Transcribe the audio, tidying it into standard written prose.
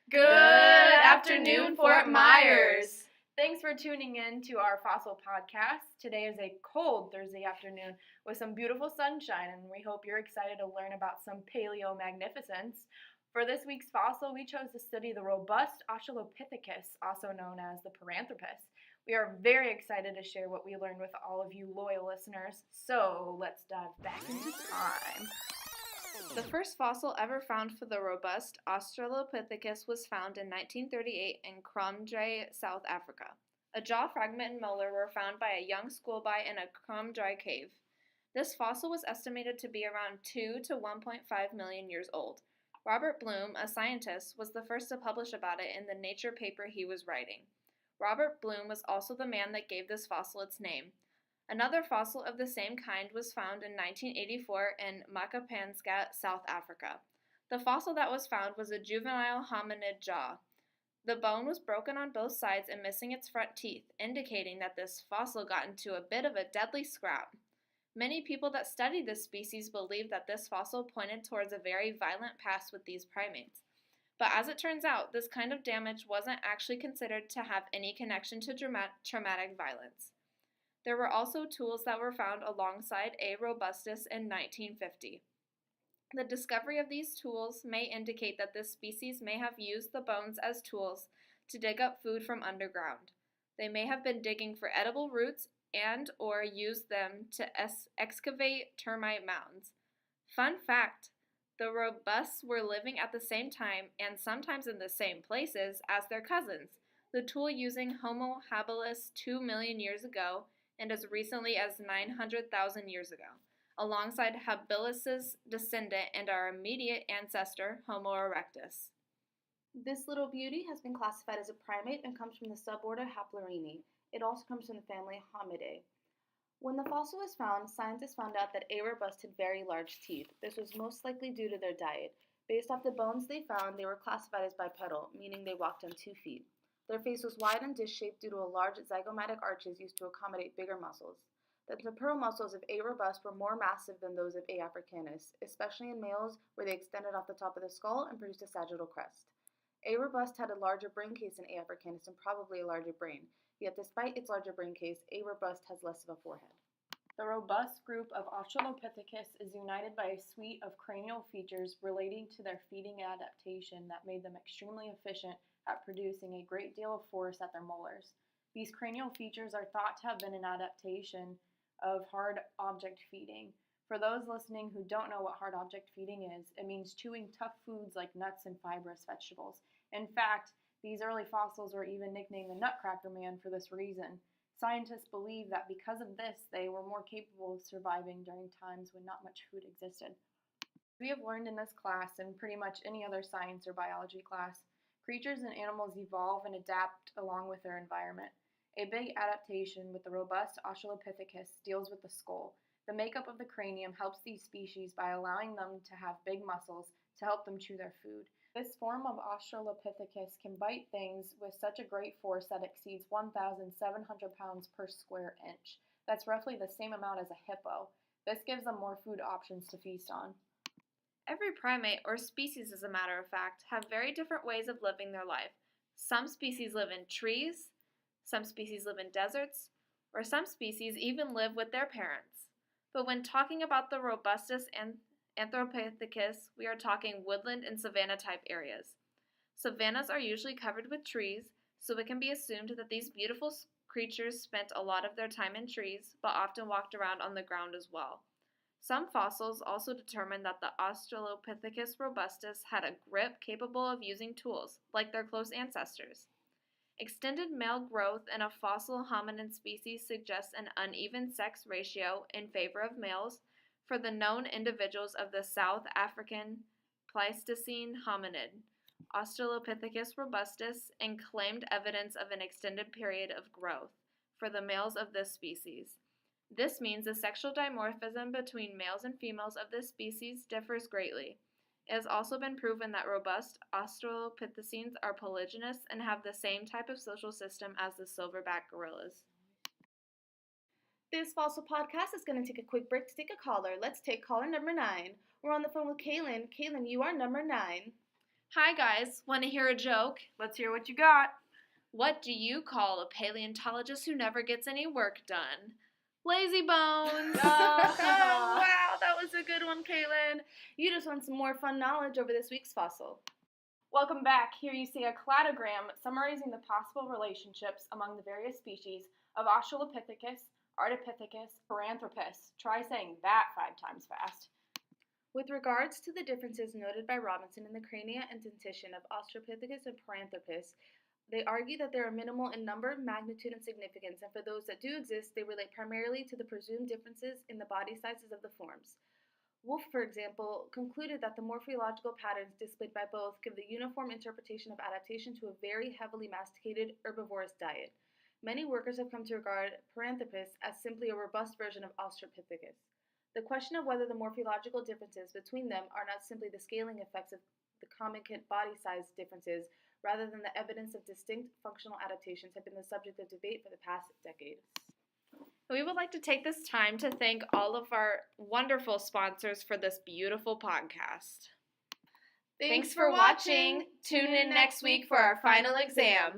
Good afternoon, Fort Myers. Thanks for tuning in to our Fossil podcast. Today is a cold Thursday afternoon with some beautiful sunshine, and we hope you're excited to learn about some paleo magnificence. For this week's fossil, we chose to study the robust Australopithecus, also known as the Paranthropus. We are very excited to share what we learned with all of you loyal listeners, so let's dive back into time. The first fossil ever found for the robust Australopithecus was found in 1938 in Kromdraai, South Africa. A jaw fragment and molar were found by a young schoolboy in a Kromdraai cave. This fossil was estimated to be around 2 to 1.5 million years old. Robert Bloom, a scientist, was the first to publish about it in the Nature paper he was writing. Robert Bloom was also the man that gave this fossil its name. Another fossil of the same kind was found in 1984 in Makapansgat, South Africa. The fossil that was found was a juvenile hominid jaw. The bone was broken on both sides and missing its front teeth, indicating that this fossil got into a bit of a deadly scrap. Many people that studied this species believe that this fossil pointed towards a very violent past with these primates. But as it turns out, this kind of damage wasn't actually considered to have any connection to traumatic violence. There were also tools that were found alongside A. robustus in 1950. The discovery of these tools may indicate that this species may have used the bones as tools to dig up food from underground. They may have been digging for edible roots and or used them to excavate termite mounds. Fun fact, the robusts were living at the same time and sometimes in the same places as their cousins, the tool using Homo habilis 2 million years ago and as recently as 900,000 years ago, alongside habilis' descendant and our immediate ancestor, Homo erectus. This little beauty has been classified as a primate and comes from the suborder Haplorini. It also comes from the family Homidae. When the fossil was found, scientists found out that A. robust had very large teeth. This was most likely due to their diet. Based off the bones they found, they were classified as bipedal, meaning they walked on 2 feet. Their face was wide and dish-shaped due to a large zygomatic arches used to accommodate bigger muscles. The temporal muscles of A. robust were more massive than those of A. africanus, especially in males where they extended off the top of the skull and produced a sagittal crest. A. robust had a larger brain case than A. africanus and probably a larger brain, yet despite its larger brain case, A. robust has less of a forehead. The robust group of Australopithecus is united by a suite of cranial features relating to their feeding adaptation that made them extremely efficient at producing a great deal of force at their molars. These cranial features are thought to have been an adaptation of hard object feeding. For those listening who don't know what hard object feeding is, it means chewing tough foods like nuts and fibrous vegetables. In fact, these early fossils were even nicknamed the Nutcracker Man for this reason. Scientists believe that because of this, they were more capable of surviving during times when not much food existed. We have learned in this class, and pretty much any other science or biology class, creatures and animals evolve and adapt along with their environment. A big adaptation with the robust Australopithecus deals with the skull. The makeup of the cranium helps these species by allowing them to have big muscles to help them chew their food. This form of Australopithecus can bite things with such a great force that exceeds 1,700 pounds per square inch. That's roughly the same amount as a hippo. This gives them more food options to feast on. Every primate, or species as a matter of fact, have very different ways of living their life. Some species live in trees, some species live in deserts, or some species even live with their parents. But when talking about the robustus and Anthropopithecus, we are talking woodland and savanna type areas. Savannas are usually covered with trees, so it can be assumed that these beautiful creatures spent a lot of their time in trees, but often walked around on the ground as well. Some fossils also determine that the Australopithecus robustus had a grip capable of using tools, like their close ancestors. Extended male growth in a fossil hominin species suggests an uneven sex ratio in favor of males for the known individuals of the South African Pleistocene hominid, Australopithecus robustus, and claimed evidence of an extended period of growth for the males of this species. This means the sexual dimorphism between males and females of this species differs greatly. It has also been proven that robust Australopithecines are polygynous and have the same type of social system as the silverback gorillas. This fossil podcast is going to take a quick break to take a caller. Let's take caller number 9. We're on the phone with Kaelyn. Kaelyn, you are number 9. Hi guys, want to hear a joke? Let's hear what you got. What do you call a paleontologist who never gets any work done? Lazy bones! Wow, that was a good one, Kaylin. You just want some more fun knowledge over this week's fossil. Welcome back. Here you see a cladogram summarizing the possible relationships among the various species of Australopithecus, Ardipithecus, Paranthropus. Try saying that 5 times fast. With regards to the differences noted by Robinson in the crania and dentition of Australopithecus and Paranthropus, they argue that they are minimal in number, magnitude, and significance, and for those that do exist, they relate primarily to the presumed differences in the body sizes of the forms. Wolff, for example, concluded that the morphological patterns displayed by both give the uniform interpretation of adaptation to a very heavily masticated herbivorous diet. Many workers have come to regard Paranthropus as simply a robust version of Australopithecus. The question of whether the morphological differences between them are not simply the scaling effects of the concomitant body size differences, rather than the evidence of distinct functional adaptations, have been the subject of debate for the past decade. We would like to take this time to thank all of our wonderful sponsors for this beautiful podcast. Thanks for watching. Tune in next week for our final exam.